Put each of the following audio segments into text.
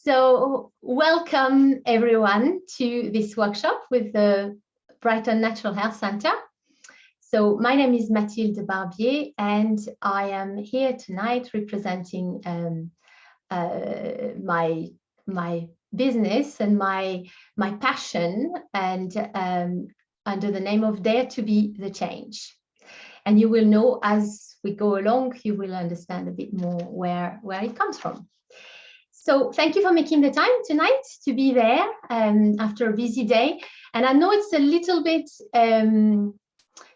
So welcome everyone to this workshop with the Brighton Natural Health Centre. So my name is Mathilde Barbier and I am here tonight representing my business and my passion, and under the name of Dare to Be the Change. And you will know as we go along, you will understand a bit more where it comes from. So thank you for making the time tonight to be there after a busy day. And I know it's a little bit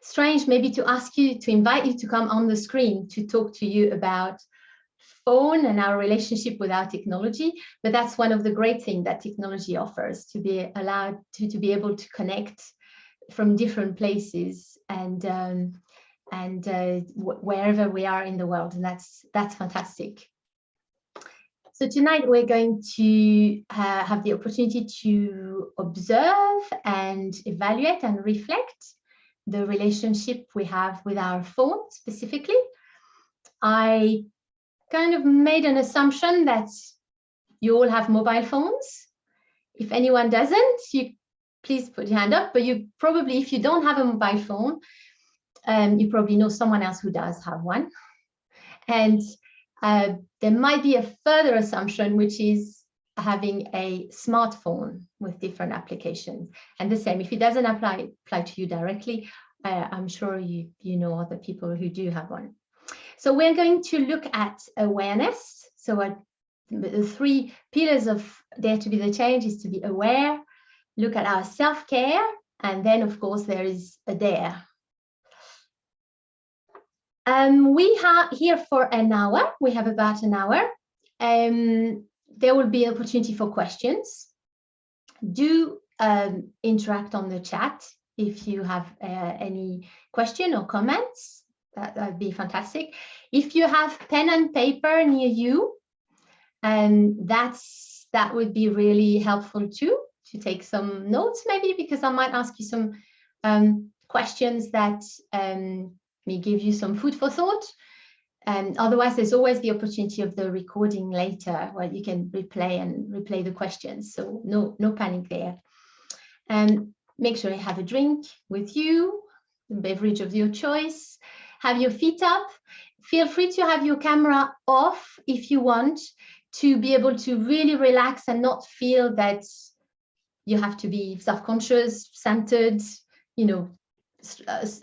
strange maybe to invite you to come on the screen to talk to you about phone and our relationship with our technology. But that's one of the great things that technology offers, to be allowed to be able to connect from different places and wherever we are in the world. And that's fantastic. So tonight we're going to have the opportunity to observe and evaluate and reflect the relationship we have with our phone specifically. I kind of made an assumption that you all have mobile phones. If anyone doesn't, you please put your hand up, but you probably, if you don't have a mobile phone, you probably know someone else who does have one. And there might be a further assumption, which is having a smartphone with different applications. And the same, if it doesn't apply to you directly, I'm sure you know other people who do have one. So we're going to look at awareness. So the three pillars of Dare to Be the Change is to be aware, look at our self-care, and then of course there is a dare. We are here for an hour. We have about an hour. There will be an opportunity for questions. Do interact on the chat if you have any question or comments. That would be fantastic. If you have pen and paper near you, that would be really helpful too, to take some notes maybe, because I might ask you some questions that may give you some food for thought. And otherwise, there's always the opportunity of the recording later where you can replay the questions. So no panic there. And make sure you have a drink with you, a beverage of your choice. Have your feet up. Feel free to have your camera off if you want, to be able to really relax and not feel that you have to be self-conscious, centered,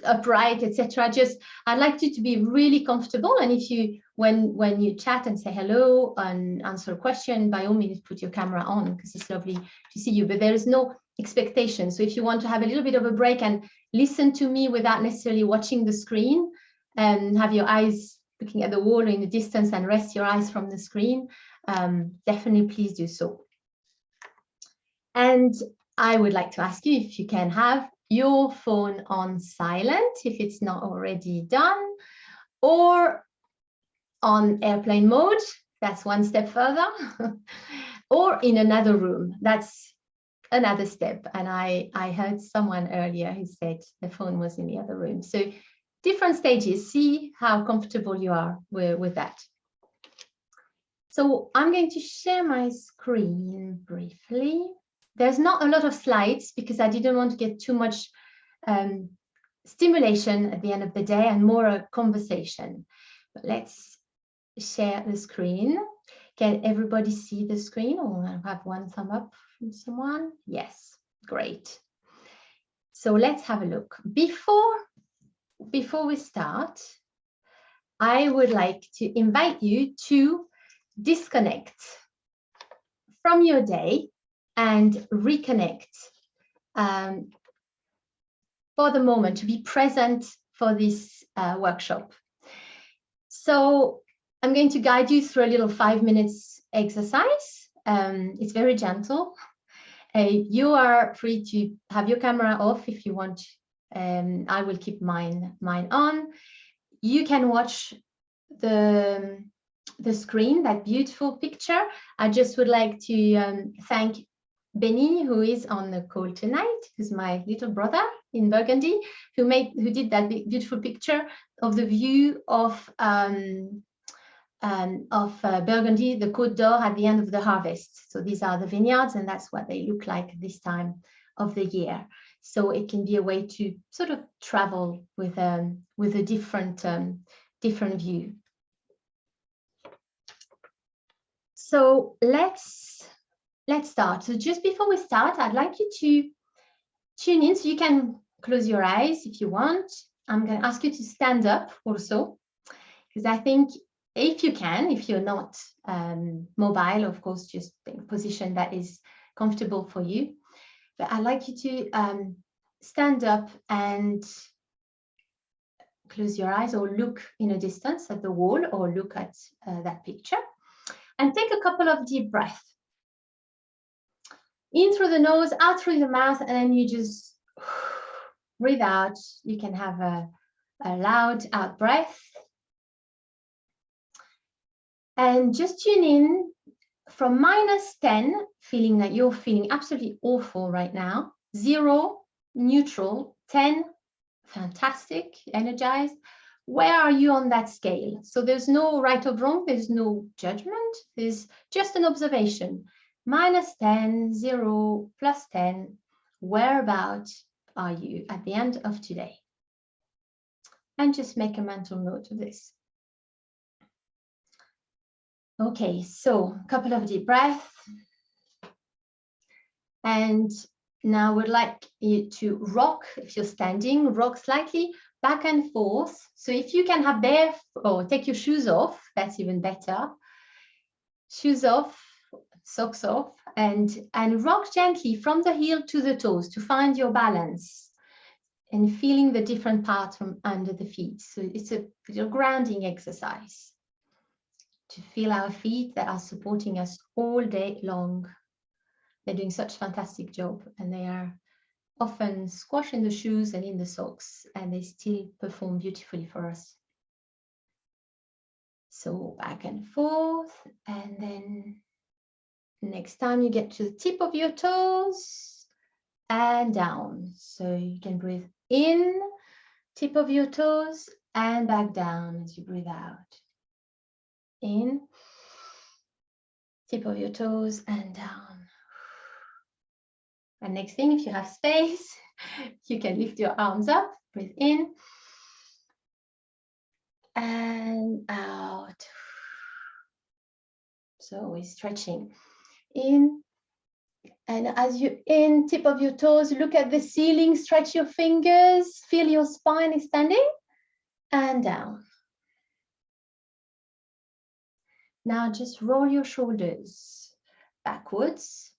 upright, etc. Just I'd like you to be really comfortable, and if you when you chat and say hello and answer a question, by all means put your camera on, because it's lovely to see you, but there is no expectation. So if you want to have a little bit of a break and listen to me without necessarily watching the screen, and have your eyes looking at the wall or in the distance and rest your eyes from the screen, definitely please do so. And I would like to ask you if you can have your phone on silent if it's not already done, or on airplane mode, that's one step further, or in another room, that's another step. And I heard someone earlier who said the phone was in the other room. So different stages, see how comfortable you are with that. So I'm going to share my screen briefly. There's not a lot of slides because I didn't want to get too much stimulation at the end of the day, and more a conversation. But let's share the screen. Can everybody see the screen? Or I have one thumb up from someone. Yes, great. So let's have a look. Before we start, I would like to invite you to disconnect from your day and reconnect for the moment, to be present for this workshop. So I'm going to guide you through a little 5 minutes exercise. It's very gentle. You are free to have your camera off if you want. I will keep mine on. You can watch the screen, that beautiful picture. I just would like to thank Benny, who is on the call tonight, who's my little brother in Burgundy, who did that beautiful picture of the view of Burgundy, the Côte d'Or, at the end of the harvest. So these are the vineyards, and that's what they look like this time of the year. So it can be a way to sort of travel with a different view. So let's start. So just before we start, I'd like you to tune in. So you can close your eyes if you want. I'm going to ask you to stand up also, because I think if you can, if you're not mobile, of course, just take a position that is comfortable for you. But I'd like you to stand up and close your eyes, or look in a distance at the wall, or look at that picture, and take a couple of deep breaths. In through the nose, out through the mouth, and then you just breathe out. You can have a loud out breath. And just tune in from -10, feeling that you're feeling absolutely awful right now. 0, neutral. 10, fantastic, energized. Where are you on that scale? So there's no right or wrong. There's no judgment. There's just an observation. -10, 0, +10. Whereabouts are you at the end of today? And just make a mental note of this. Okay, so a couple of deep breaths. And now we'd like you to rock, if you're standing, rock slightly back and forth. So if you can have or take your shoes off, that's even better. Shoes off, socks off, and rock gently from the heel to the toes to find your balance and feeling the different parts from under the feet. So it's a grounding exercise to feel our feet that are supporting us all day long. They're doing such a fantastic job, and they are often squashed in the shoes and in the socks, and they still perform beautifully for us. So back and forth, and then next time you get to the tip of your toes and down. So you can breathe in, tip of your toes, and back down as you breathe out. In, tip of your toes, and down. And next thing, if you have space, you can lift your arms up, breathe in, and out. So we're stretching in. And as you in, tip of your toes, look at the ceiling, stretch your fingers, feel your spine extending, and down. Now just roll your shoulders backwards.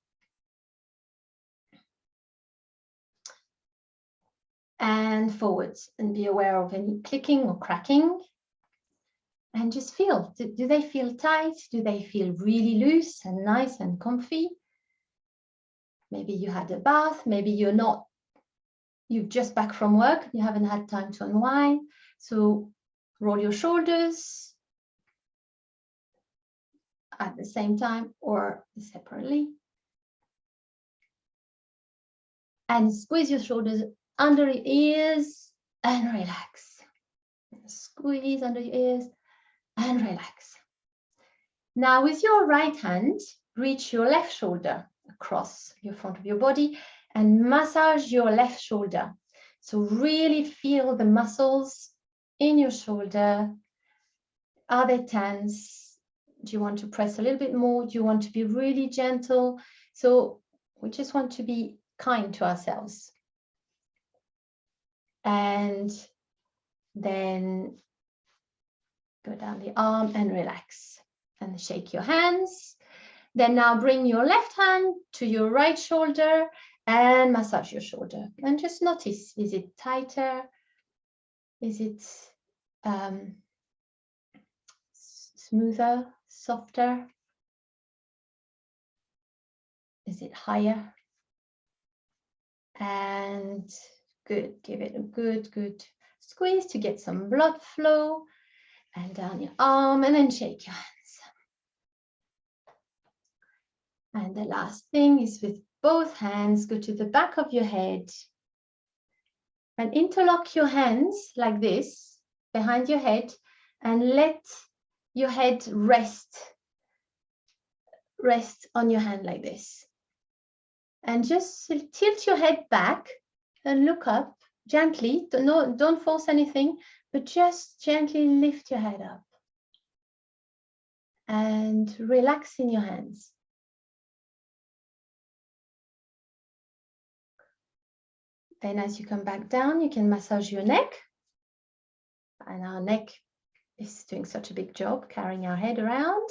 And forwards, and be aware of any clicking or cracking. And just feel, do they feel tight? Do they feel really loose and nice and comfy? Maybe you had a bath, maybe you're just back from work, you haven't had time to unwind. So roll your shoulders at the same time or separately. And squeeze your shoulders under your ears and relax. Squeeze under your ears and relax. Now with your right hand, reach your left shoulder across your front of your body and massage your left shoulder. So really feel the muscles in your shoulder. Are they tense? Do you want to press a little bit more? Do you want to be really gentle? So we just want to be kind to ourselves. And then go down the arm and relax and shake your hands. Then now bring your left hand to your right shoulder and massage your shoulder. And just notice, is it tighter? Is it smoother, softer? Is it higher? And good, give it a good squeeze to get some blood flow. And down your arm, and then shake your hands. And the last thing is with both hands, go to the back of your head and interlock your hands like this behind your head and let your head rest on your hand like this. And just tilt your head back and look up gently. Don't force anything, but just gently lift your head up. And relax in your hands. Then as you come back down, you can massage your neck. And our neck is doing such a big job carrying our head around.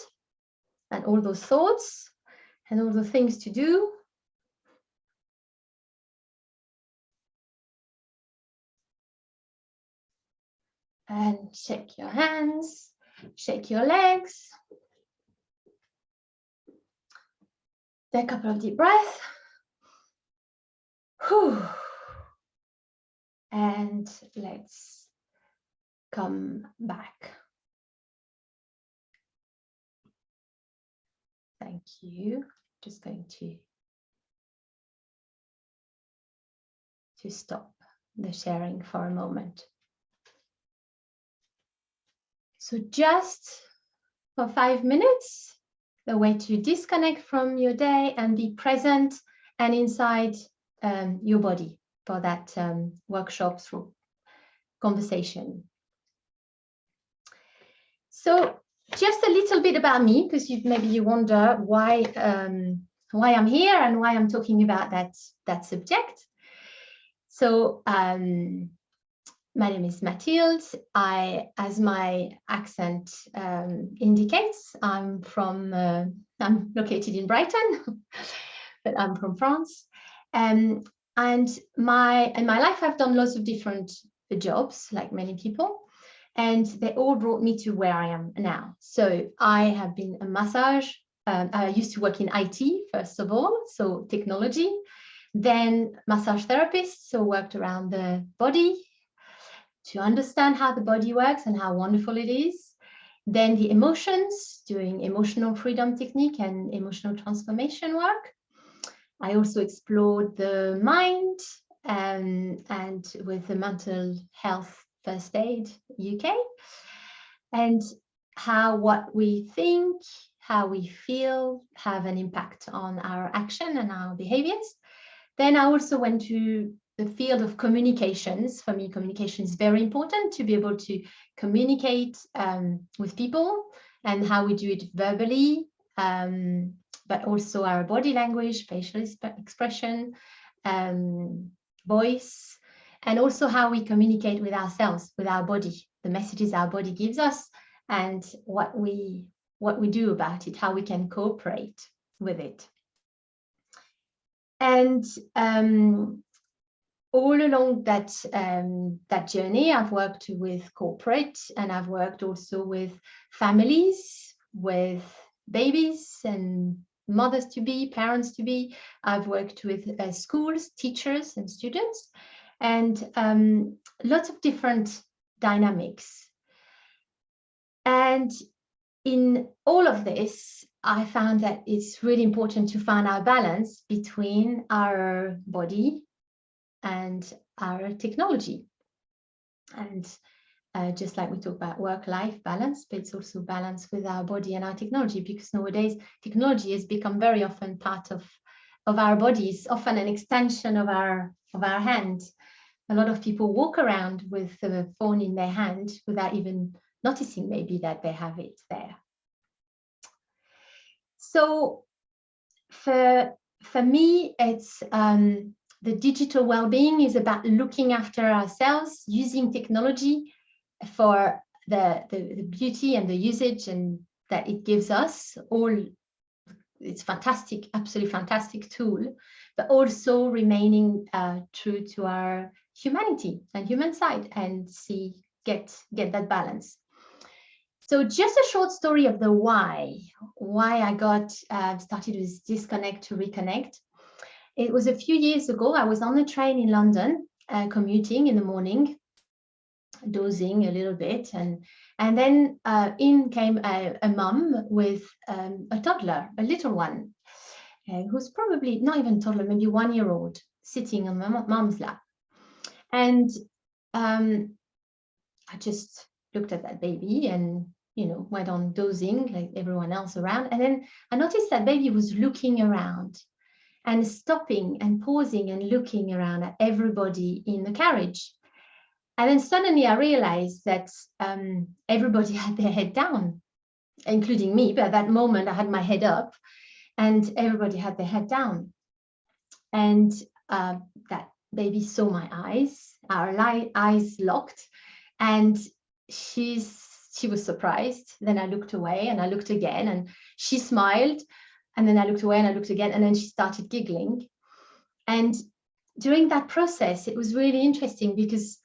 And all those thoughts and all the things to do. And shake your hands, shake your legs. Take a couple of deep breaths. Whew. And let's come back. Thank you. Just going to stop the sharing for a moment. So just for 5 minutes, the way to disconnect from your day and be present and inside your body for that workshop through conversation. So just a little bit about me, because maybe you wonder why I'm here and why I'm talking about that subject. So my name is Mathilde. As my accent indicates, I'm located in Brighton, but I'm from France. And in my life, I've done lots of different jobs, like many people, and they all brought me to where I am now. So I have been a massage. I used to work in IT, first of all, so technology. Then massage therapist, so worked around the body to understand how the body works and how wonderful it is. Then the emotions, doing emotional freedom technique and emotional transformation work. I also explored the mind and with the Mental Health First Aid UK, and how what we think, how we feel have an impact on our action and our behaviors. Then I also went to the field of communications. For me, communication is very important, to be able to communicate with people, and how we do it verbally, but also our body language, facial expression, voice, and also how we communicate with ourselves, with our body, the messages our body gives us, and what we do about it, how we can cooperate with it. And all along that journey, I've worked with corporate, and I've worked also with families, with babies and mothers to be, parents to be. I've worked with schools, teachers and students, and lots of different dynamics. And in all of this, I found that it's really important to find our balance between our body and our technology. And just like we talk about work-life balance, but it's also balance with our body and our technology, because nowadays technology has become very often part of our bodies, often an extension of our hand. A lot of people walk around with the phone in their hand without even noticing maybe that they have it there. So for me, it's the digital well-being is about looking after ourselves, using technology for the beauty and the usage and that it gives us. It's fantastic, absolutely fantastic tool, but also remaining true to our humanity and human side, and get that balance. So just a short story of the why I got started with Disconnect to Reconnect. It was a few years ago. I was on the train in London, commuting in the morning, dozing a little bit, and then in came a mum with a toddler, a little one, who's probably not even toddler, maybe 1-year-old, sitting on my mum's lap. And I just looked at that baby and went on dozing like everyone else around. And then I noticed that baby was looking around and stopping and pausing and looking around at everybody in the carriage. And then suddenly I realized that everybody had their head down, including me. But at that moment, I had my head up and everybody had their head down. And that baby saw my eyes, our eyes locked, and she was surprised. Then I looked away and I looked again, and she smiled. And then I looked away and I looked again, and then she started giggling. And during that process, it was really interesting because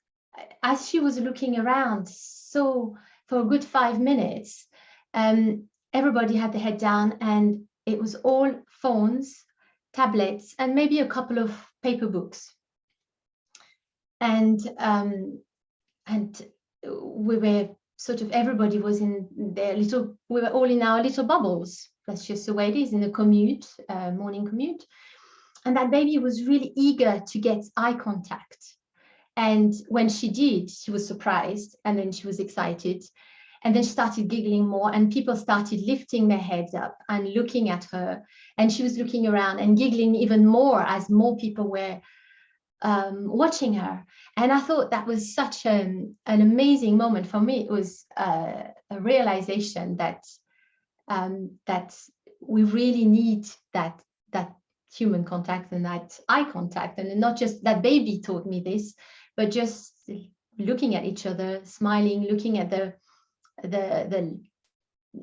as she was looking around, so for a good 5 minutes, everybody had their head down, and it was all phones, tablets, and maybe a couple of paper books. And we were sort of, everybody was in their little, we were all in our little bubbles. That's just the way it is in the commute, morning commute. And that baby was really eager to get eye contact. And when she did, she was surprised, and then she was excited. And then she started giggling more, and people started lifting their heads up and looking at her. And she was looking around and giggling even more as more people were watching her. And I thought that was such an amazing moment for me. It was a realization that that we really need that human contact and that eye contact. And not just that baby taught me this, but just looking at each other, smiling, looking at the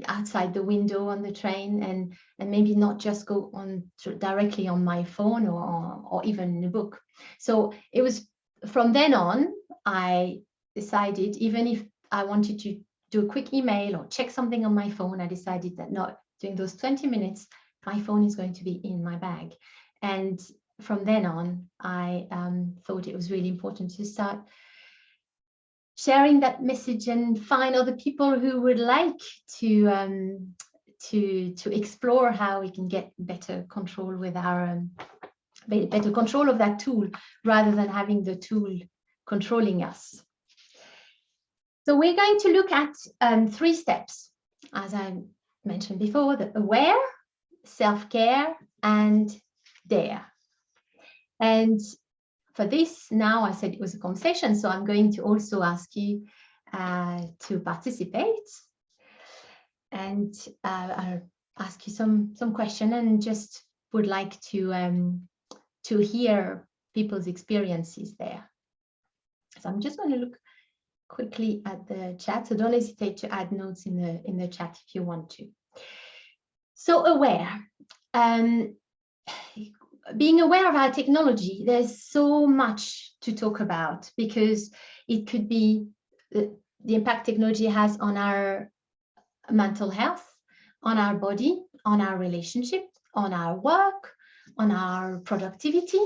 outside the window on the train, and maybe not just go on directly on my phone or even in a book. So it was from then on, I decided, even if I wanted to do a quick email or check something on my phone, I decided that no, during those 20 minutes, my phone is going to be in my bag. And from then on, I thought it was really important to start sharing that message and find other people who would like to explore how we can get better control with our better control of that tool, rather than having the tool controlling us. So we're going to look at 3 steps, as I mentioned before: the aware, self-care, and dare. And for this, now I said it was a conversation, so I'm going to also ask you to participate, and I'll ask you some question, and just would like to hear people's experiences there. So I'm just going to look quickly at the chat. So don't hesitate to add notes in the chat if you want to. So aware. Being aware of our technology, there's so much to talk about, because it could be the impact technology has on our mental health, on our body, on our relationship, on our work, on our productivity,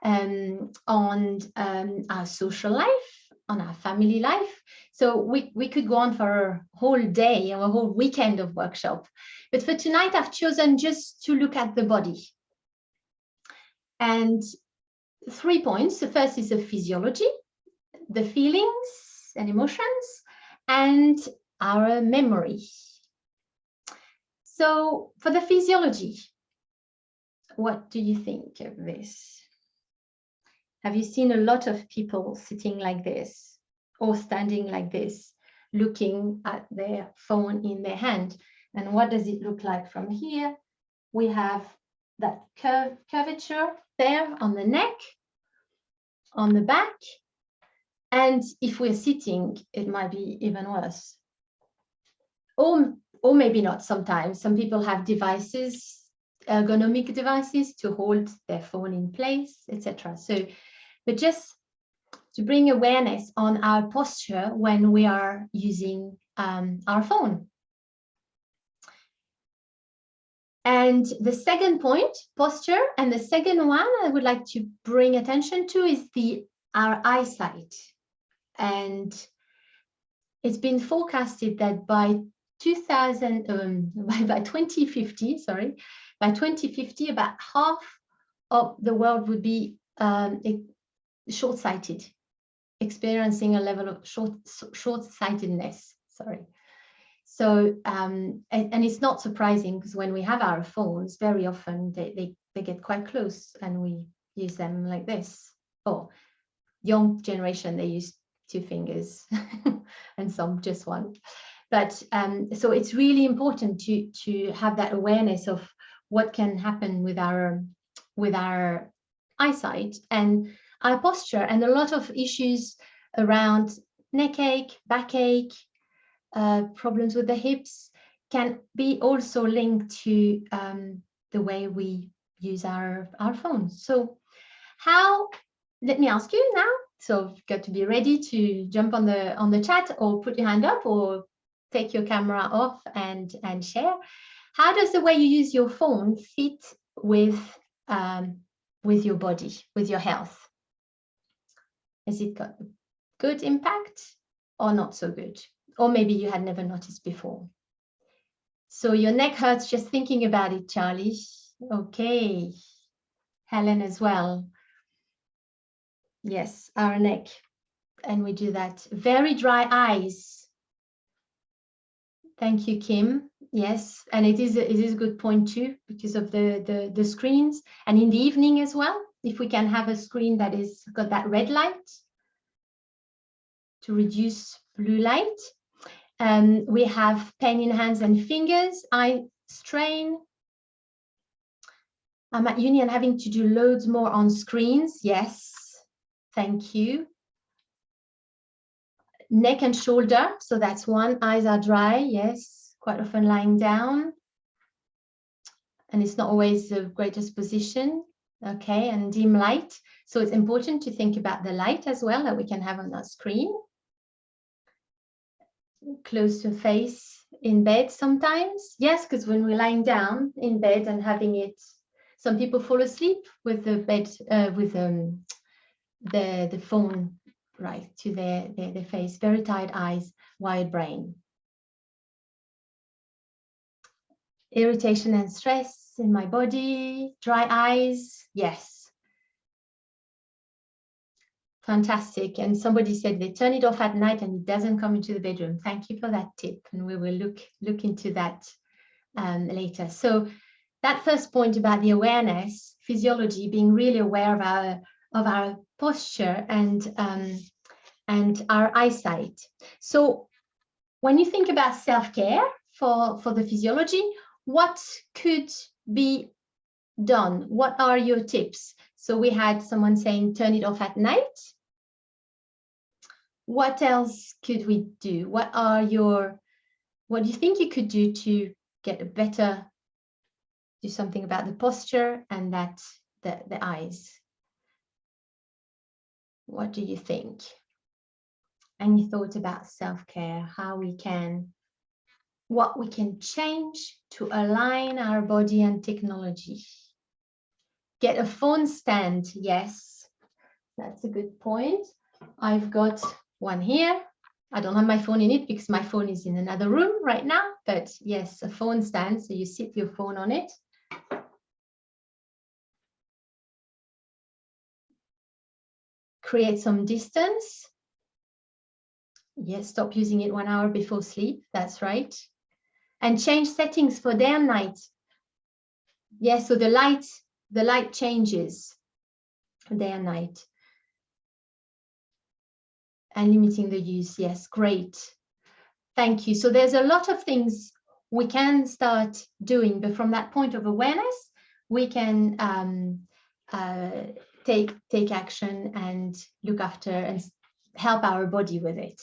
on our social life, on our family life. So we could go on for a whole day or a whole weekend of workshop. But for tonight, I've chosen just to look at the body. And 3 points. The first is the physiology, the feelings and emotions, and our memory. So for the physiology, what do you think of this? Have you seen a lot of people sitting like this or standing like this, looking at their phone in their hand? And what does it look like from here? We have that curvature there on the neck, on the back. And if we're sitting, it might be even worse. Or maybe not sometimes. Some people have devices, ergonomic devices, to hold their phone in place, etc. So, but just to bring awareness on our posture when we are using our phone. And the second point, posture, and the second one I would like to bring attention to is our eyesight. And it's been forecasted that by 2050, about half of the world would be short-sighted, experiencing a level of short-sightedness. So, and it's not surprising because when we have our phones, very often they get quite close and we use them like this. Oh, young generation, they use 2 fingers and some just one. But so it's really important to have that awareness of what can happen with our eyesight and our posture, and a lot of issues around neck ache, backache, problems with the hips can be also linked to the way we use our phones. So let me ask you now, so you've got to be ready to jump on the chat or put your hand up or take your camera off and share. How does the way you use your phone fit with your body, with your health? Has it got a good impact or not so good? Or maybe you had never noticed before. So your neck hurts just thinking about it, Charlie. Okay. Helen as well. Yes, our neck. And we do that. Very dry eyes. Thank you, Kim. Yes, and it is a good point too, because of the screens. And in the evening as well, if we can have a screen that is got that red light to reduce blue light. We have pain in hands and fingers, eye strain. I'm at uni and having to do loads more on screens. Yes, thank you. Neck and shoulder, so that's one. Eyes are dry, yes, quite often lying down. And it's not always the greatest position. Okay, and dim light. So it's important to think about the light as well that we can have on that screen. Close to face in bed sometimes. Yes, because when we're lying down in bed and having it, some people fall asleep with the bed, with the phone right to their face. Very tired eyes, wired brain. Irritation and stress in my body, dry eyes. Yes. Fantastic. And somebody said they turn it off at night and it doesn't come into the bedroom. Thank you for that tip. And we will look into that later. So that first point about the awareness, physiology, being really aware of our posture and our eyesight. So when you think about self-care for the physiology, what could be done? What are your tips? So we had someone saying turn it off at night. What else could we do? What do you think you could do to get a better, do something about the posture and the eyes? What do you think? Any thoughts about self-care, what we can change to align our body and technology? Get a phone stand. Yes, that's a good point. I've got one here. I don't have my phone in it because my phone is in another room right now, but yes, a phone stand. So you sit your phone on it. Create some distance. Yes, stop using it 1 hour before sleep. That's right. And change settings for day and night. Yes, so the light changes day and night. And limiting the use. Yes, great. Thank you. So there's a lot of things we can start doing, but from that point of awareness, we can take action and look after and help our body with it.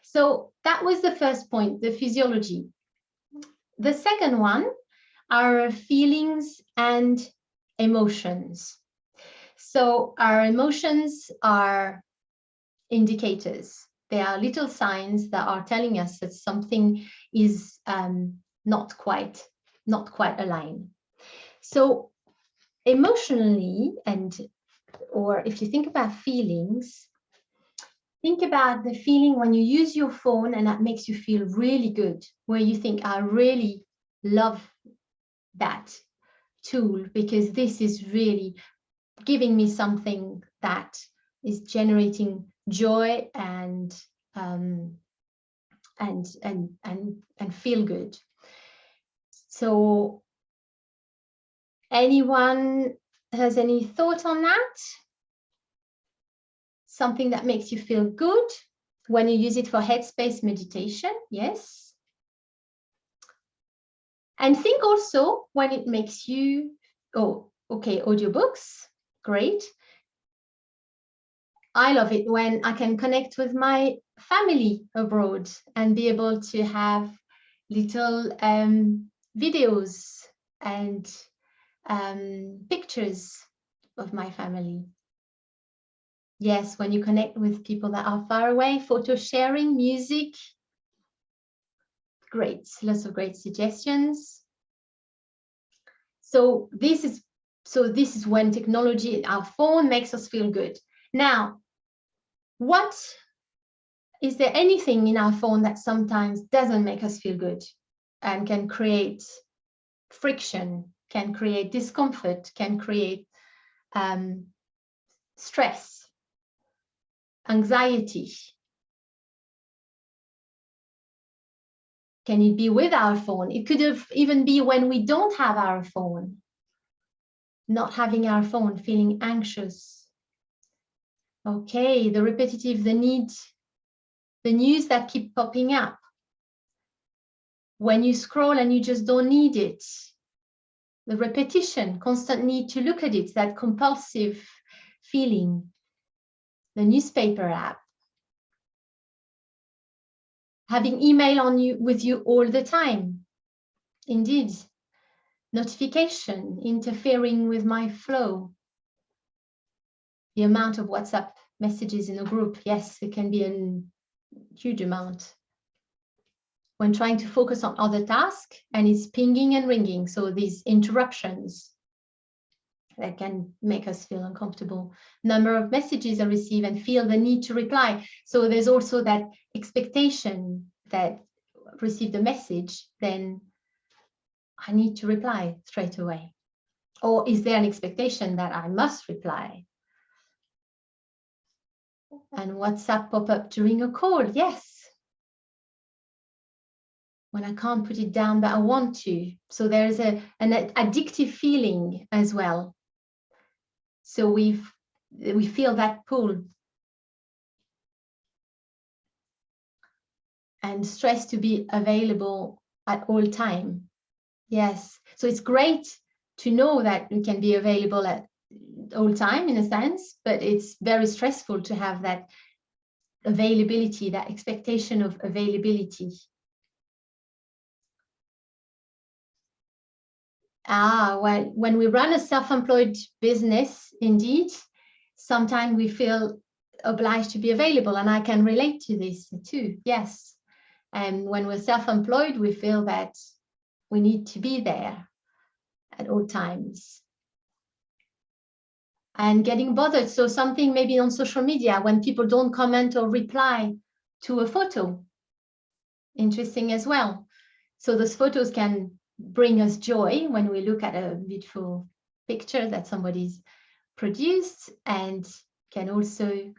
So that was the first point, the physiology. The second one are feelings and emotions. So our emotions are indicators. They are little signs that are telling us that something is not quite aligned. So emotionally, or if you think about feelings, think about the feeling when you use your phone and that makes you feel really good, where you think, I really love that tool because this is really giving me something that is generating joy and and feel good. So anyone has any thought on that? Something that makes you feel good when you use it for headspace meditation? Yes. And think also when it makes you, oh, okay, audiobooks, great. I love it when I can connect with my family abroad and be able to have little videos and pictures of my family. Yes, when you connect with people that are far away, photo sharing, music. Great, lots of great suggestions. So this is when technology, our phone, makes us feel good. Now, is there anything in our phone that sometimes doesn't make us feel good and can create friction, can create discomfort, can create stress, anxiety? Can it be with our phone? It could even be when we don't have our phone, not having our phone, feeling anxious. Okay, the repetitive, the need, the news that keep popping up. When you scroll and you just don't need it. The repetition, constant need to look at it, that compulsive feeling. The newspaper app. Having email on you with you all the time. Indeed. Notification interfering with my flow. The amount of WhatsApp messages in a group, yes, it can be a huge amount. When trying to focus on other tasks and it's pinging and ringing, so these interruptions that can make us feel uncomfortable. Number of messages I receive and feel the need to reply. So there's also that expectation that receive the message, then I need to reply straight away. Or is there an expectation that I must reply? And WhatsApp pop up during a call? Yes. When I can't put it down, but I want to. So there's an addictive feeling as well. So we feel that pull. And stress to be available at all time. Yes. So it's great to know that we can be available at all time in a sense, but it's very stressful to have that availability, that expectation of availability. Well, when we run a self-employed business, indeed, sometimes we feel obliged to be available, and I can relate to this too, yes. And when we're self-employed, we feel that we need to be there at all times. And getting bothered, so something maybe on social media, when people don't comment or reply to a photo, interesting as well. So those photos can bring us joy when we look at a beautiful picture that somebody's produced, and can also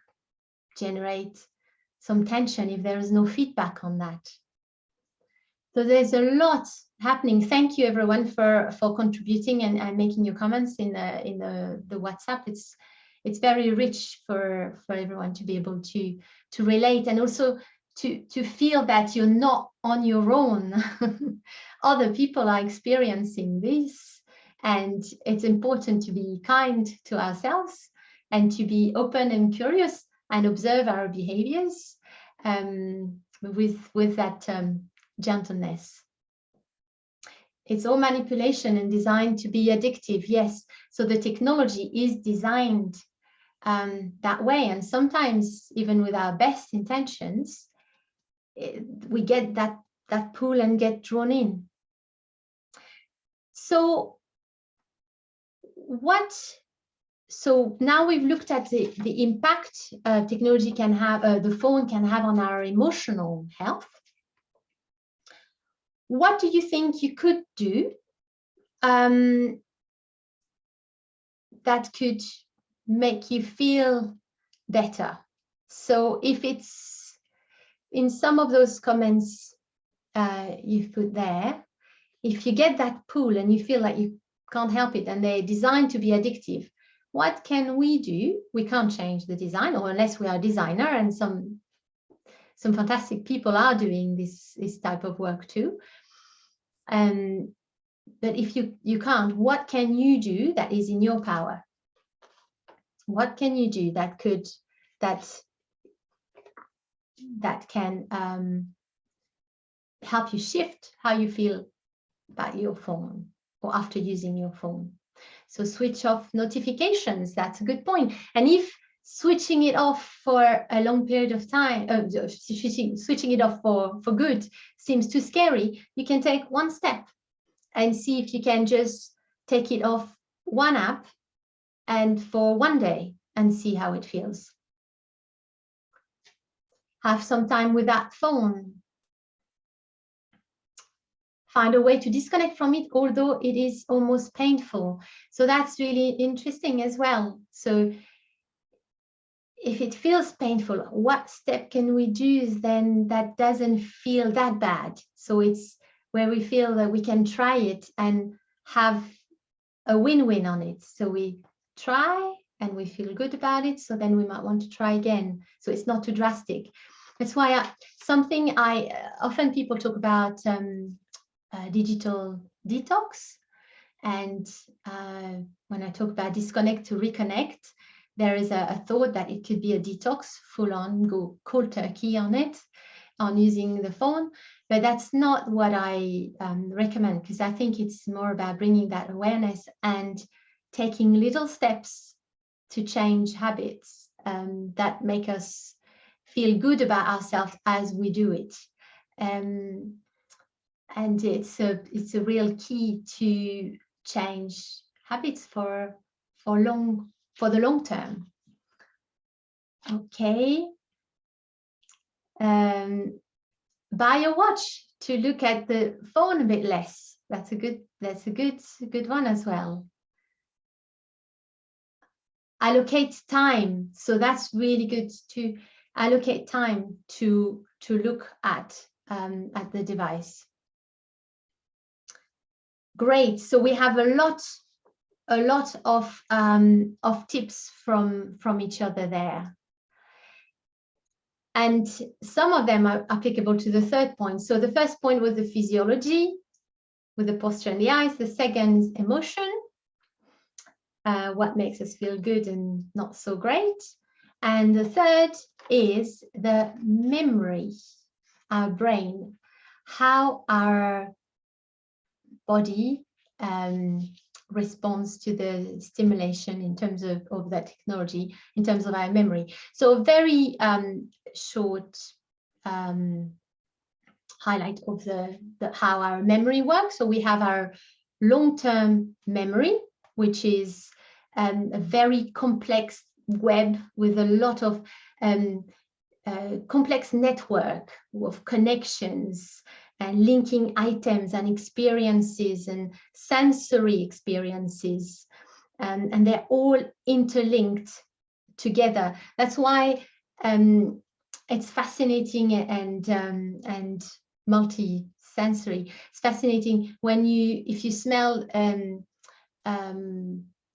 generate some tension if there is no feedback on that. So there's a lot happening. Thank you everyone for contributing and making your comments in the WhatsApp. It's very rich for everyone to be able to relate, and also to feel that you're not on your own. Other people are experiencing this, and it's important to be kind to ourselves and to be open and curious and observe our behaviors with that gentleness. It's all manipulation and designed to be addictive, yes. So the technology is designed that way, and sometimes even with our best intentions, we get that pull and get drawn in. So now we've looked at the impact technology can have, the phone can have on our emotional health. What do you think you could do that could make you feel better? So if it's in some of those comments you've put there, if you get that pull and you feel like you can't help it and they're designed to be addictive, what can we do? We can't change the design, or unless we are a designer, and some fantastic people are doing this type of work too. But if you can't, what can you do that is in your power? What can you do that can help you shift how you feel about your phone or after using your phone? So switch off notifications. That's a good point. And if switching it off for a long period of time, switching it off for good seems too scary, you can take one step and see if you can just take it off one app and for one day and see how it feels. Have some time with that phone. Find a way to disconnect from it, although it is almost painful. So that's really interesting as well. So if it feels painful, what step can we do then that doesn't feel that bad? So it's where we feel that we can try it and have a win-win on it. So we try and we feel good about it. So then we might want to try again. So it's not too drastic. That's why something I often people talk about digital detox. And when I talk about disconnect to reconnect, there is a thought that it could be a detox, full on, go cold turkey on it, on using the phone. But that's not what I recommend, because I think it's more about bringing that awareness and taking little steps to change habits that make us feel good about ourselves as we do it. And it's a real key to change habits for the long term. Okay. Buy a watch to look at the phone a bit less. That's a good one as well. Allocate time. So that's really good to allocate time to look at the device. Great. So we have a lot of tips from each other there. And some of them are applicable to the third point. So the first point was the physiology with the posture and the eyes. The second, emotion, what makes us feel good and not so great. And the third is the memory, our brain, how our body responds to the stimulation in terms of that technology, in terms of our memory. So a very short highlight of how our memory works. So we have our long-term memory, which is a very complex web with a lot of complex network of connections and linking items and experiences and sensory experiences, and they're all interlinked together. That's why it's fascinating and multi-sensory. It's fascinating when if you smell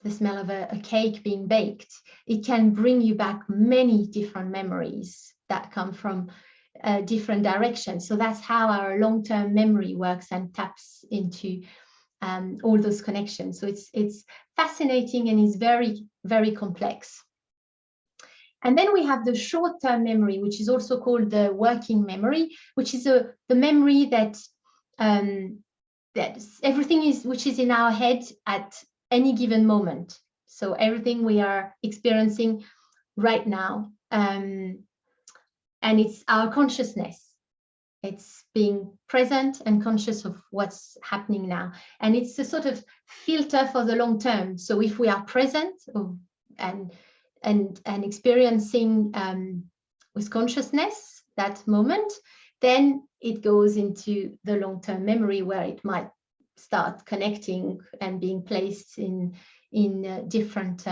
the smell of a cake being baked, it can bring you back many different memories that come from different directions. So that's how our long-term memory works and taps into all those connections. So it's fascinating and is very, very complex. And then we have the short-term memory, which is also called the working memory, which is the memory that everything which is in our head at any given moment. So everything we are experiencing right now. And it's our consciousness. It's being present and conscious of what's happening now. And it's a sort of filter for the long term. So if we are present and experiencing with consciousness that moment, then it goes into the long-term memory where it might start connecting and being placed in different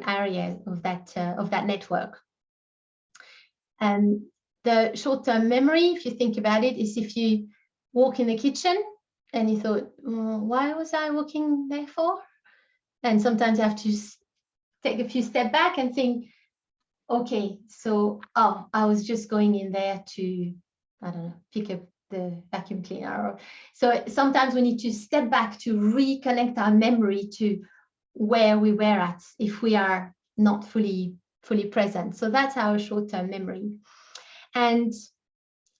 areas of that network. the short-term memory, if you think about it, is if you walk in the kitchen and you thought, why was I walking there for? And sometimes you have to take a few steps back and think, okay, so, I was just going in there to, I don't know, pick up the vacuum cleaner. So sometimes we need to step back to reconnect our memory to where we were at if we are not fully present. So that's our short-term memory. And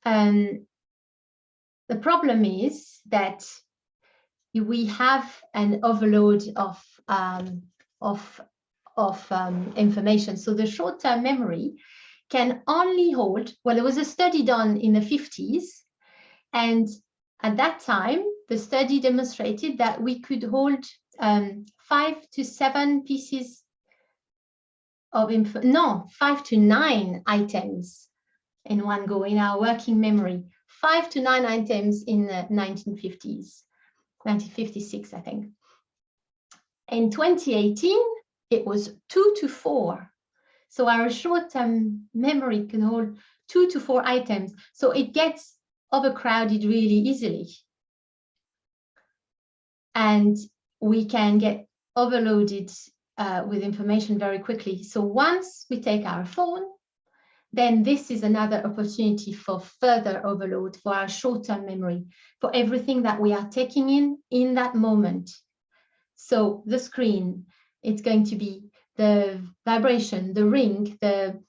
the problem is that we have an overload of information. So the short-term memory can only hold, well, there was a study done in the 50s, and at that time, the study demonstrated that we could hold 5 to 7 pieces of 5 to 9 items in one go in our working memory. 5 to 9 items in the 1950s, 1956, I think. In 2018, it was 2 to 4. So our short-term memory can hold 2 to 4 items. So it gets overcrowded really easily. And we can get overloaded with information very quickly. So once we take our phone, then this is another opportunity for further overload for our short-term memory, for everything that we are taking in that moment. So the screen, it's going to be the vibration, the ring, the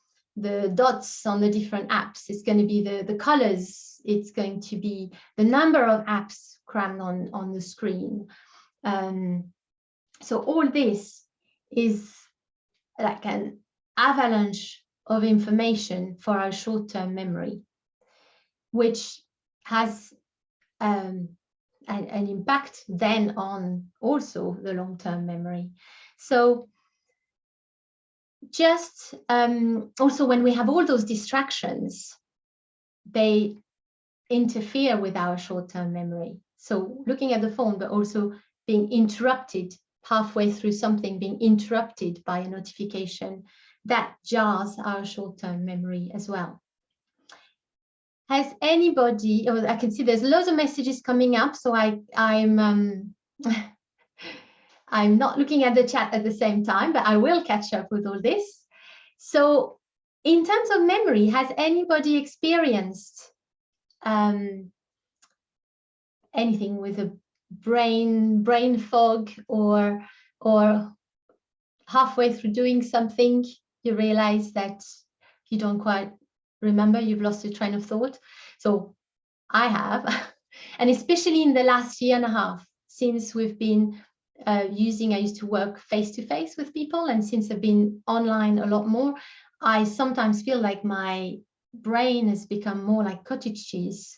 dots on the different apps. It's going to be the colors. It's going to be the number of apps crammed on the screen. So all this is like an avalanche of information for our short-term memory, which has an impact then on also the long-term memory. So just also when we have all those distractions, they interfere with our short-term memory. So looking at the phone, but also being interrupted halfway through something, being interrupted by a notification, that jars our short-term memory as well. Has anybody, I can see there's loads of messages coming up, so I'm I'm not looking at the chat at the same time, but I will catch up with all this. So in terms of memory, has anybody experienced anything with a brain fog, or halfway through doing something, you realize that you don't quite remember, you've lost your train of thought? So I have, and especially in the last year and a half, since we've been I used to work face-to-face with people, and since I've been online a lot more, I sometimes feel like my brain has become more like cottage cheese.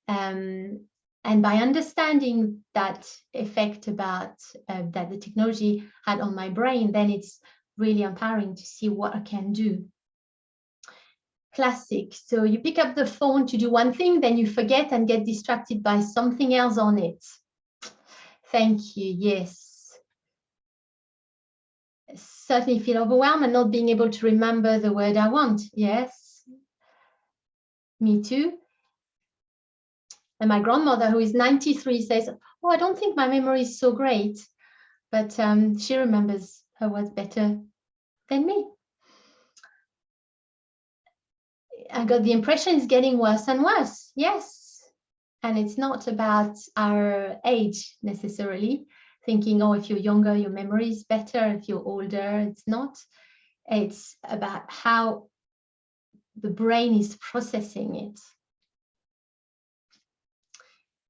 And by understanding that effect about that the technology had on my brain, then it's really empowering to see what I can do. Classic. So you pick up the phone to do one thing, then you forget and get distracted by something else on it. Thank you. Yes. Certainly feel overwhelmed and not being able to remember the word I want. Yes. Me too. And my grandmother, who is 93, says, oh, I don't think my memory is so great, but she remembers her words better than me. I got the impression it's getting worse and worse. Yes. And it's not about our age necessarily, thinking, oh, if you're younger, your memory is better. If you're older, it's not. It's about how the brain is processing it.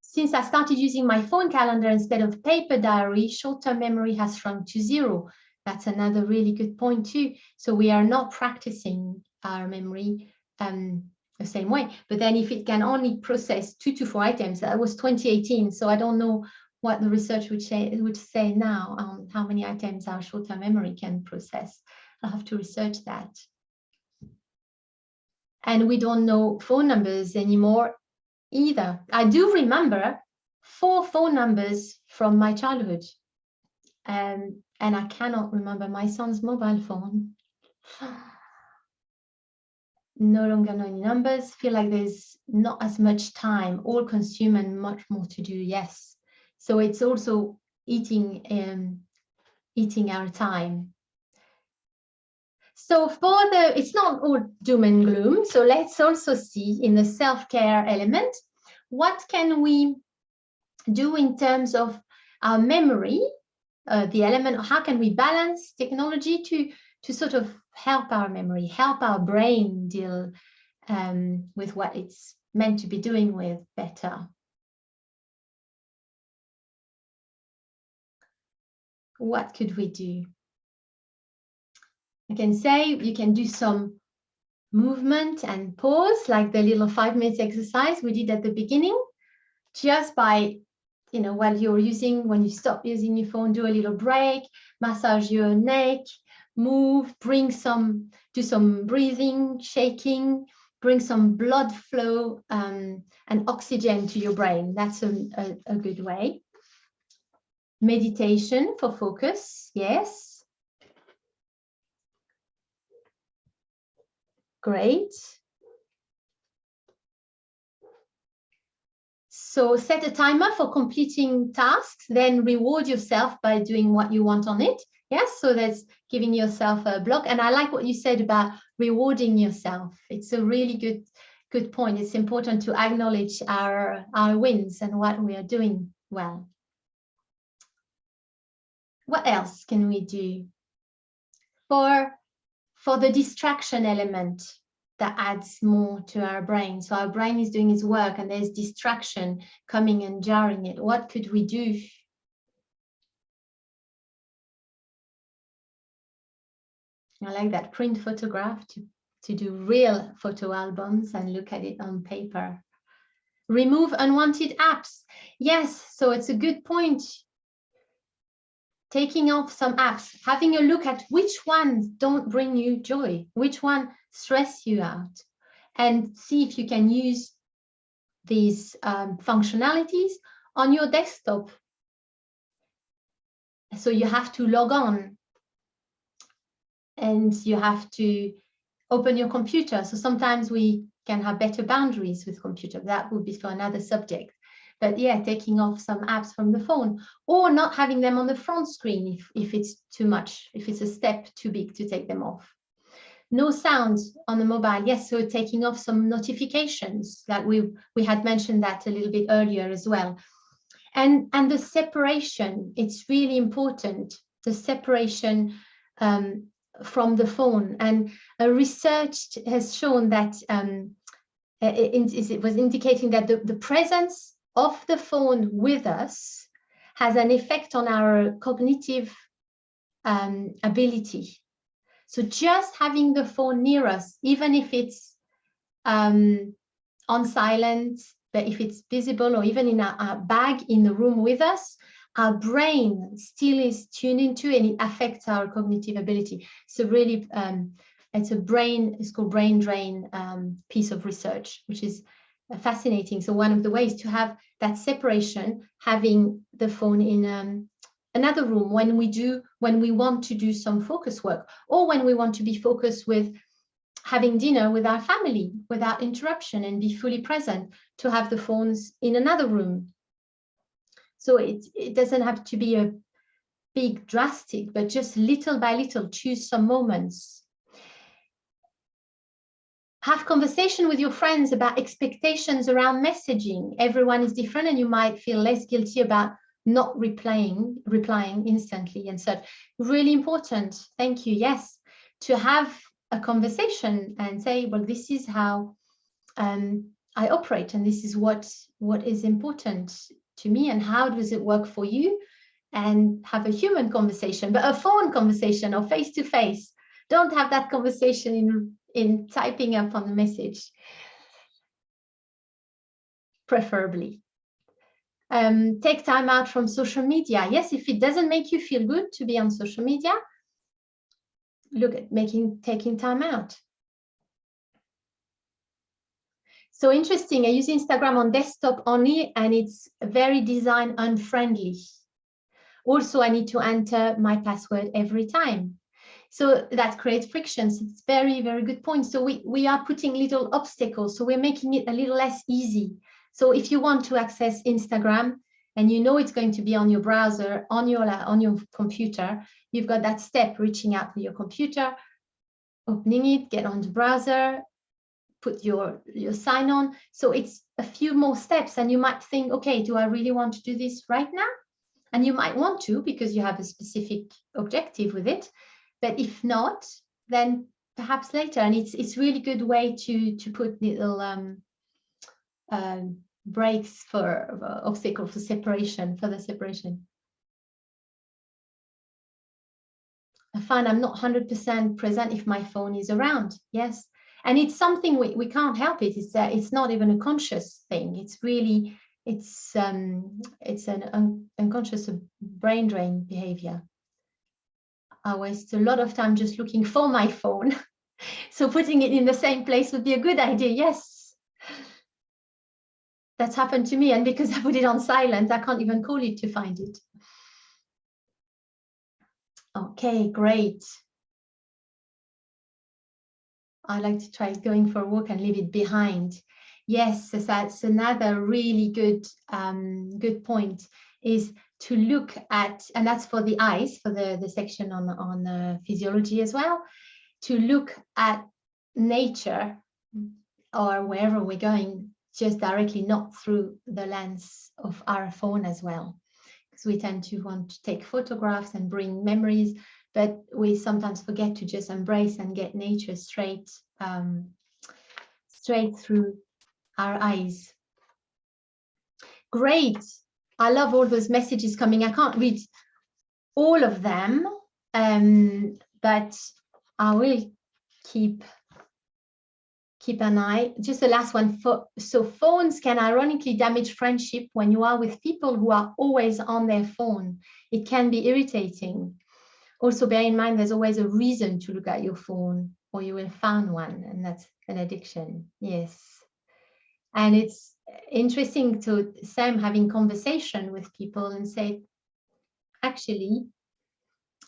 Since I started using my phone calendar instead of paper diary, short-term memory has shrunk to 0. That's another really good point too. So we are not practicing our memory the same way. But then if it can only process 2 to 4 items, that was 2018. So I don't know what the research would say now on how many items our short-term memory can process. I'll have to research that. And we don't know phone numbers anymore either. I do remember 4 phone numbers from my childhood, and I cannot remember my son's mobile phone. no longer know any numbers, feel like there's not as much time, all consume and much more to do, yes. So it's also eating our time. So it's not all doom and gloom. So let's also see in the self-care element, what can we do in terms of our memory, the element, how can we balance technology to sort of help our memory, help our brain deal with what it's meant to be doing with better. What could we do? I can say you can do some movement and pause, like the little 5-minute exercise we did at the beginning, just by, while when you stop using your phone, do a little break, massage your neck, move, do some breathing, shaking, bring some blood flow and oxygen to your brain. That's a good way. Meditation for focus, yes. Great. So set a timer for completing tasks, then reward yourself by doing what you want on it. Yes, so that's giving yourself a block. And I like what you said about rewarding yourself. It's a really good point. It's important to acknowledge our wins and what we are doing well. What else can we do? For the distraction element that adds more to our brain. So our brain is doing its work and there's distraction coming and jarring it. What could we do? I like that, print photograph to do real photo albums and look at it on paper. Remove unwanted apps. Yes, so it's a good point. Taking off some apps, having a look at which ones don't bring you joy, which one stress you out, and see if you can use these functionalities on your desktop. So you have to log on and you have to open your computer. So sometimes we can have better boundaries with computer. That would be for another subject. But yeah, taking off some apps from the phone or not having them on the front screen if it's too much, if it's a step too big to take them off. No sounds on the mobile. Yes, so taking off some notifications, that we had mentioned that a little bit earlier as well. And the separation, it's really important, the separation from the phone. And research has shown that it was indicating that the presence of the phone with us has an effect on our cognitive ability. So just having the phone near us, even if it's on silent, but if it's visible or even in a bag in the room with us, our brain still is tuned into and it affects our cognitive ability. So really, it's called brain drain piece of research, which is fascinating. So one of the ways to have that separation, having the phone in another room when we want to do some focus work, or when we want to be focused with having dinner with our family without interruption and be fully present, to have the phones in another room. So it doesn't have to be a big drastic, but just little by little, choose some moments. Have conversation with your friends about expectations around messaging. Everyone is different and you might feel less guilty about not replying instantly and such. Really important. Thank you. Yes, to have a conversation and say, well, this is how I operate and this is what is important to me and how does it work for you, and have a human conversation. But a phone conversation or face-to-face, don't have that conversation in typing up on the message, preferably. Take time out from social media. Yes, if it doesn't make you feel good to be on social media, look at taking time out. So interesting, I use Instagram on desktop only and it's very design unfriendly. Also, I need to enter my password every time. So that creates frictions. It's very, very good point. So we are putting little obstacles. So we're making it a little less easy. So if you want to access Instagram and you know it's going to be on your browser, on your computer, you've got that step, reaching out to your computer, opening it, get on the browser, put your sign on. So it's a few more steps, and you might think, okay, do I really want to do this right now? And you might want to because you have a specific objective with it. But if not, then perhaps later. And it's really good way to put little breaks for obstacle for separation, for the separation. I find I'm not 100% present if my phone is around. Yes, and it's something we can't help it. It's not even a conscious thing. It's really it's an unconscious brain drain behavior. I waste a lot of time just looking for my phone. So putting it in the same place would be a good idea. Yes, that's happened to me, and because I put it on silent, I can't even call it to find it. Okay, great. I like to try going for a walk and leave it behind. Yes, so that's another really good good point, is to look at, and that's for the eyes, for the section on physiology as well, to look at nature or wherever we're going just directly, not through the lens of our phone as well, because we tend to want to take photographs and bring memories, but we sometimes forget to just embrace and get nature straight through our eyes. Great. I love all those messages coming. I can't read all of them, but I will keep an eye. Just the last one. So phones can ironically damage friendship when you are with people who are always on their phone. It can be irritating. Also bear in mind there's always a reason to look at your phone, or you will find one, and that's an addiction. Yes. And it's interesting to Sam having conversation with people and say, actually,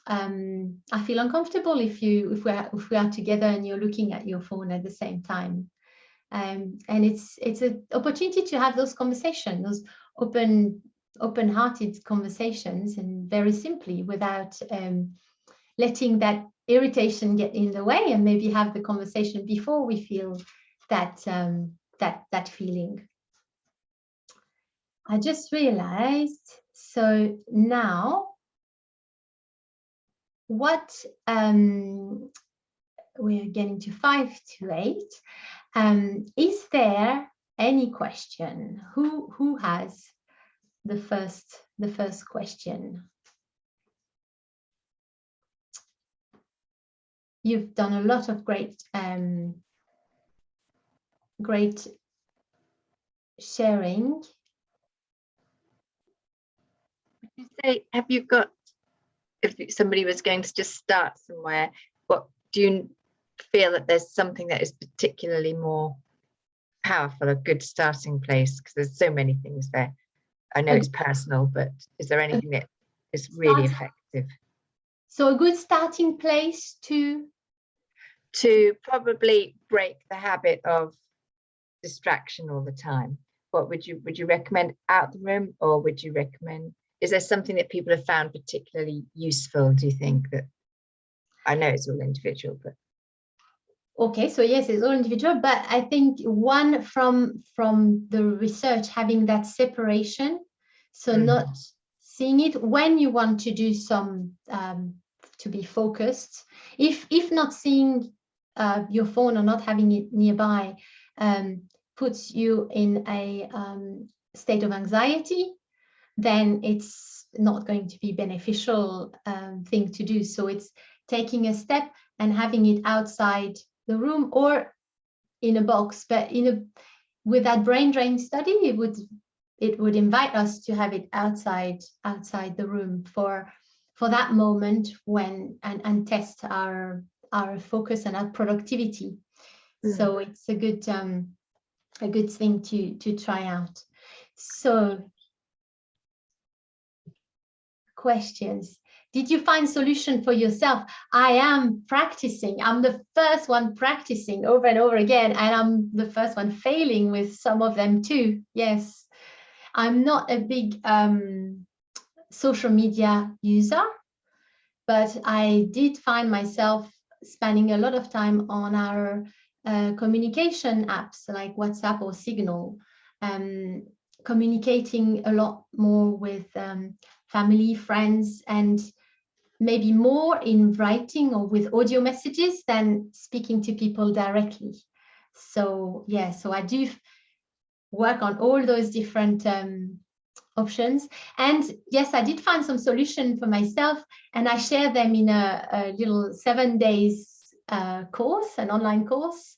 I feel uncomfortable if we are together and you're looking at your phone at the same time. And it's an opportunity to have those conversations, those open-hearted conversations, and very simply, without letting that irritation get in the way, and maybe have the conversation before we feel that that feeling. I just realized, so now what we're getting to 5 to 8. Is there any question? Who has the first question? You've done a lot of great sharing. Would you say, have you got, if somebody was going to just start somewhere, what do you feel that there's something that is particularly more powerful, a good starting place? Because there's so many things there. I know it's personal, but is there anything that is really effective? So a good starting place to probably break the habit of distraction all the time. What would you recommend? Out the room, or would you recommend, is there something that people have found particularly useful, do you think? That, I know it's all individual, but okay, so yes, it's all individual, but I think one from the research, having that separation, so not seeing it when you want to do some to be focused, if not seeing your phone or not having it nearby puts you in a state of anxiety, then it's not going to be beneficial thing to do. So it's taking a step and having it outside the room or in a box, but with that brain drain study, it would invite us to have it outside the room for that moment when and test our focus and our productivity. So it's a good thing to try out. So questions. Did you find solution for yourself? I am practicing. I'm the first one practicing over and over again, and I'm the first one failing with some of them too. Yes, I'm not a big social media user, but I did find myself spending a lot of time on our communication apps like WhatsApp or Signal, communicating a lot more with family, friends, and maybe more in writing or with audio messages than speaking to people directly. So yeah, so I do work on all those different options. And yes, I did find some solution for myself, and I share them in a little 7 days course, an online course,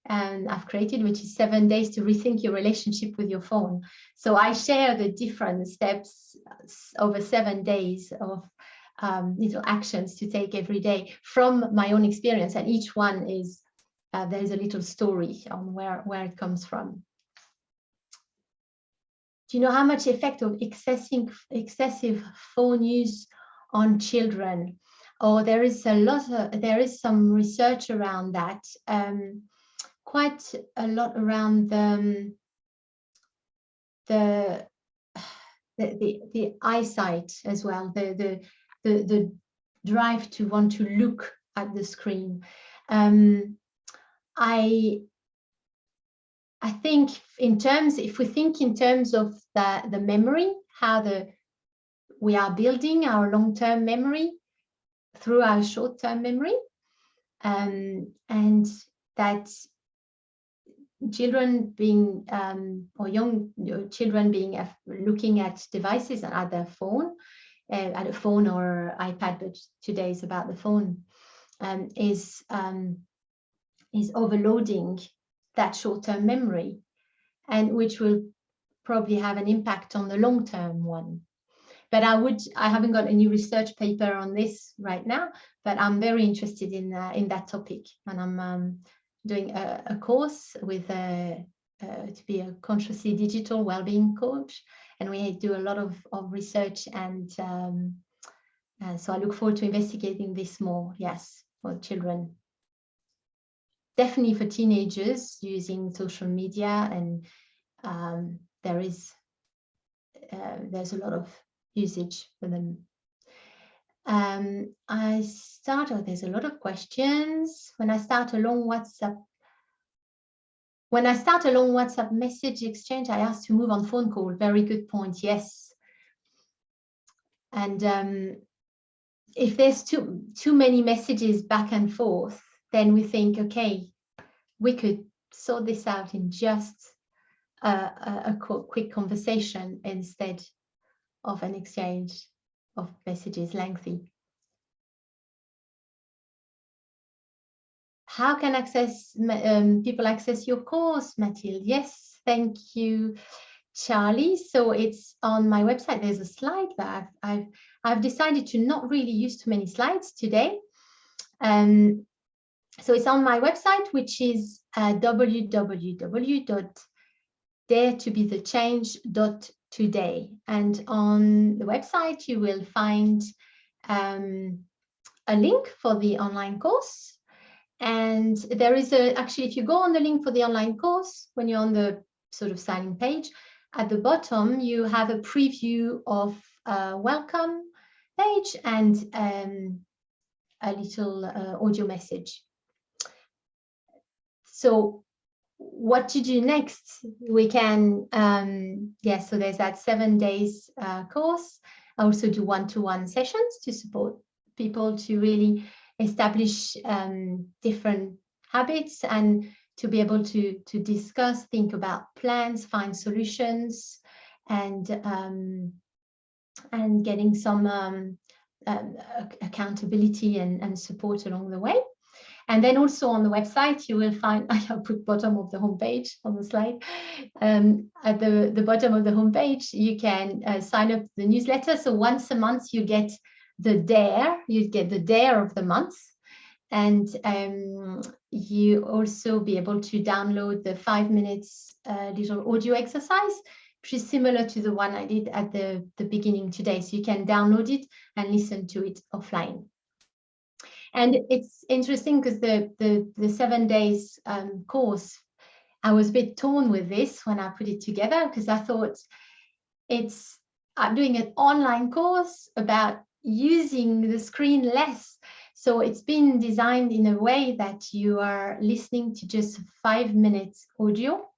and I've created, which is 7 days to rethink your relationship with your phone. So I share the different steps over 7 days of little actions to take every day from my own experience, and each one is there's a little story on where it comes from. Do you know how much effect of excessive phone use on children? Oh, there is some research around that, quite a lot around the eyesight as well, the drive to want to look at the screen. I think if we think in terms of the memory, how we are building our long-term memory through our short-term memory, and that children being or young children being looking at devices and at their phone, at a phone or iPad, but today is about the phone, is overloading that short-term memory, and which will probably have an impact on the long-term one. But I haven't got any research paper on this right now, but I'm very interested in that topic, and I'm doing a course with to be a consciously digital well-being coach, and we do a lot of research, and so I look forward to investigating this more. Yes, for children. Definitely for teenagers using social media, and there's a lot of usage for them. There's a lot of questions. When I start a long WhatsApp message exchange, I ask to move on phone call. Very good point. Yes. And if there's too many messages back and forth, then we think, okay, we could sort this out in just a quick conversation instead of an exchange of messages lengthy. How can people access your course, Mathilde? Yes, thank you, Charlie. So it's on my website. There's a slide that I've decided to not really use too many slides today. So it's on my website, which is www.daretobethechange.today. And on the website, you will find a link for the online course. And there is actually, if you go on the link for the online course, when you're on the sort of signing page, at the bottom, you have a preview of a welcome page and a little audio message. So what to do next? We can, yes, so there's that 7 days course. I also do one-to-one sessions to support people to really establish different habits and to be able to discuss, think about plans, find solutions, and getting some accountability and support along the way. And then also on the website, you will find, I'll put bottom of the homepage on the slide. At the bottom of the homepage, you can sign up to the newsletter. So once a month, you get the DARE, of the month. And you also be able to download the 5 minutes little audio exercise which is similar to the one I did at the beginning today. So you can download it and listen to it offline. And it's interesting because the 7 days course, I was a bit torn with this when I put it together, because I thought I'm doing an online course about using the screen less. So it's been designed in a way that you are listening to just 5 minutes audio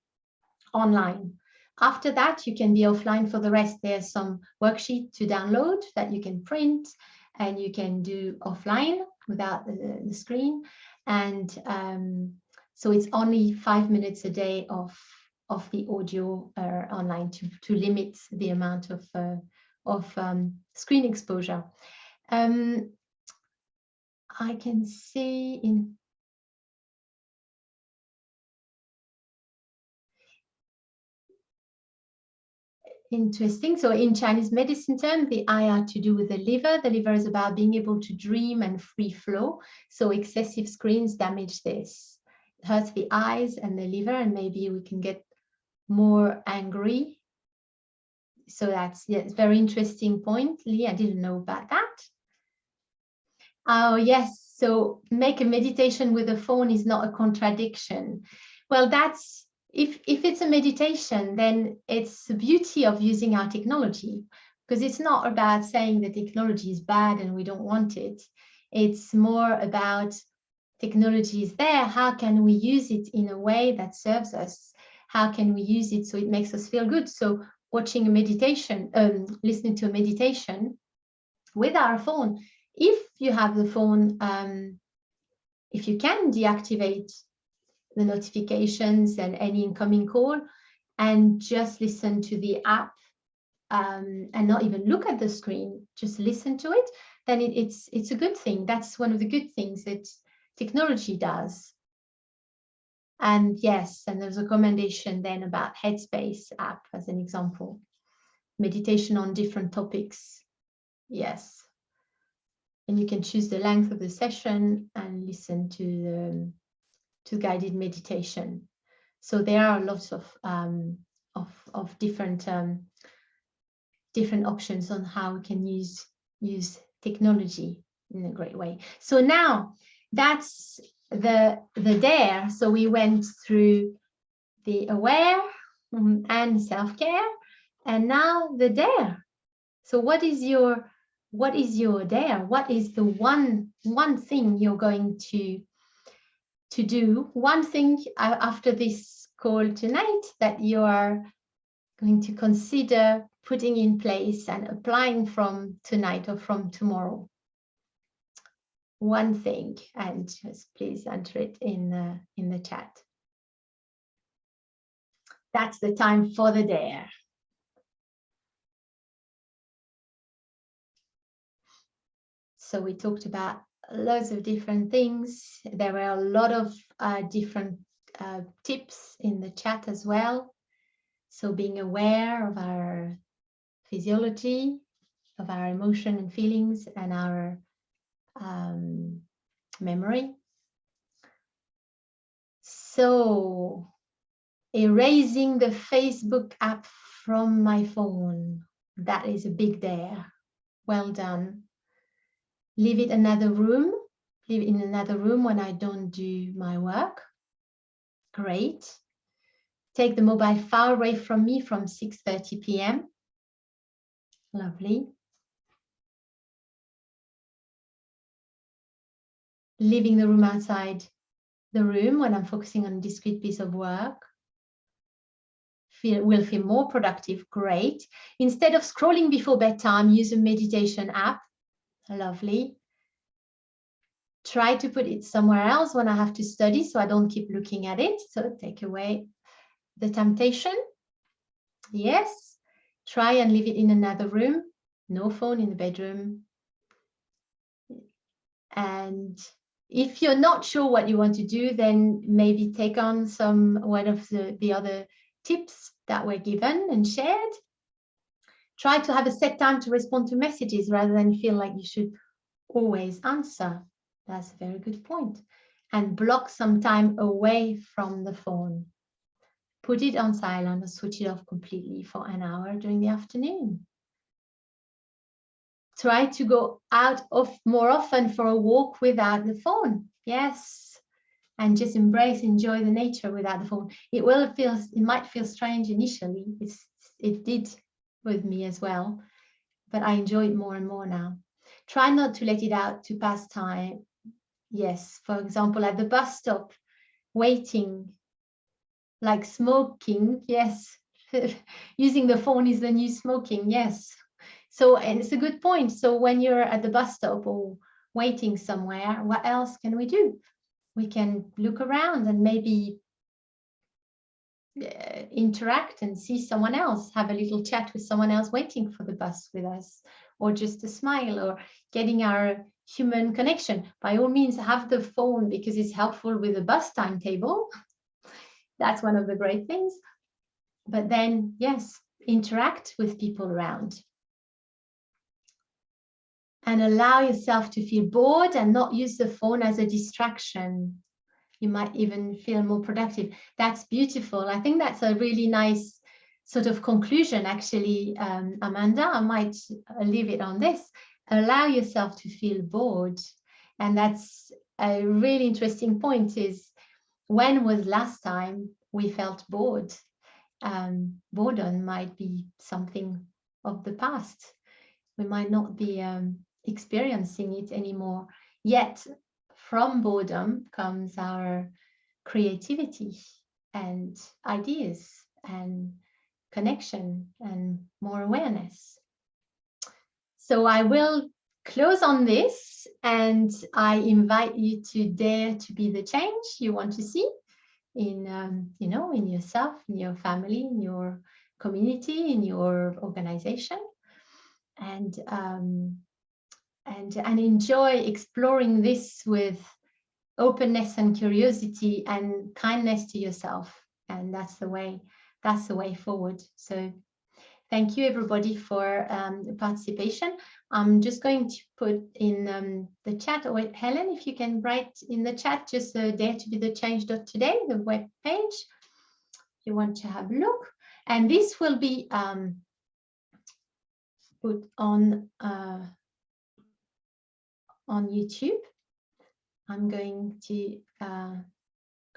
online. After that, you can be offline for the rest. There's some worksheet to download that you can print and you can do offline without the screen. And so it's only 5 minutes a day of the audio online to limit the amount of screen exposure. I can see interesting. So in Chinese medicine term, the eye are to do with the liver. The liver is about being able to dream and free flow. So excessive screens damage this. It hurts the eyes and the liver, and maybe we can get more angry. So that's, yeah, it's a very interesting point, Lee. I didn't know about that. Oh, yes. So make a meditation with a phone is not a contradiction. Well, that's, if it's a meditation, then it's the beauty of using our technology, because it's not about saying that technology is bad and we don't want it. It's more about technology is there. How can we use it in a way that serves us? How can we use it so it makes us feel good? So watching a meditation, listening to a meditation with our phone, if you have the phone, if you can deactivate the notifications and any incoming call and just listen to the app and not even look at the screen, just listen to it, then it's a good thing. That's one of the good things that technology does. And yes, and there's a recommendation then about Headspace app as an example. Meditation on different topics. Yes. And you can choose the length of the session and listen to guided meditation. So there are lots of different different options on how we can use technology in a great way. So now that's the dare. So we went through the aware and self-care, and now the dare. So what is your dare? What is the one thing you're going to do? One thing after this call tonight that you are going to consider putting in place and applying from tonight or from tomorrow. One thing, and just please enter it in the chat. That's the time for the dare. So we talked about loads of different things. There were a lot of different tips in the chat as well. So being aware of our physiology, of our emotion and feelings, and our memory. So erasing the Facebook app from my phone. That is a big dare. Well done. Leave it in another room when I don't do my work. Great. Take the mobile far away from me from 6:30 p.m. Lovely. Leaving the room outside the room when I'm focusing on a discrete piece of work. Will feel more productive. Great. Instead of scrolling before bedtime, use a meditation app. Lovely. Try to put it somewhere else when I have to study so I don't keep looking at it. So take away the temptation. Yes. Try and leave it in another room. No phone in the bedroom. And if you're not sure what you want to do, then maybe take on one of the other tips that were given and shared. Try to have a set time to respond to messages rather than feel like you should always answer. That's a very good point. And block some time away from the phone. put it on silent or switch it off completely for an hour during the afternoon. Try to go out more often for a walk without the phone. Yes. And just enjoy the nature without the phone. It might feel strange initially. It did with me as well, but I enjoy it more and more now. Try not to let it out to pass time. Yes, for example, at the bus stop, waiting, like smoking. Yes, using the phone is the new smoking. Yes. So, and it's a good point. So when you're at the bus stop or waiting somewhere, what else can we do? We can look around and maybe interact and see someone else, have a little chat with someone else waiting for the bus with us, or just a smile, or getting our human connection. By all means, have the phone because it's helpful with the bus timetable. That's one of the great things. But then, yes, interact with people around. And allow yourself to feel bored and not use the phone as a distraction. You might even feel more productive. That's beautiful. I think that's a really nice sort of conclusion, actually, Amanda. I might leave it on this. Allow yourself to feel bored. And that's a really interesting point, is when was last time we felt bored? Boredom might be something of the past. We might not be experiencing it anymore. Yet from boredom comes our creativity and ideas and connection and more awareness. So I will close on this, and I invite you to dare to be the change you want to see in, you know, in yourself, in your family, in your community, in your organization, and enjoy exploring this with openness and curiosity and kindness to yourself. And that's the way forward. So thank you everybody for participation. I'm just going to put in the chat, or Helen, if you can write in the chat, just dare to be the change.today, the web page, if you want to have a look. And this will be put on YouTube. I'm going to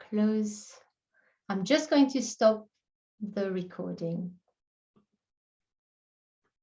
close. I'm just going to stop the recording.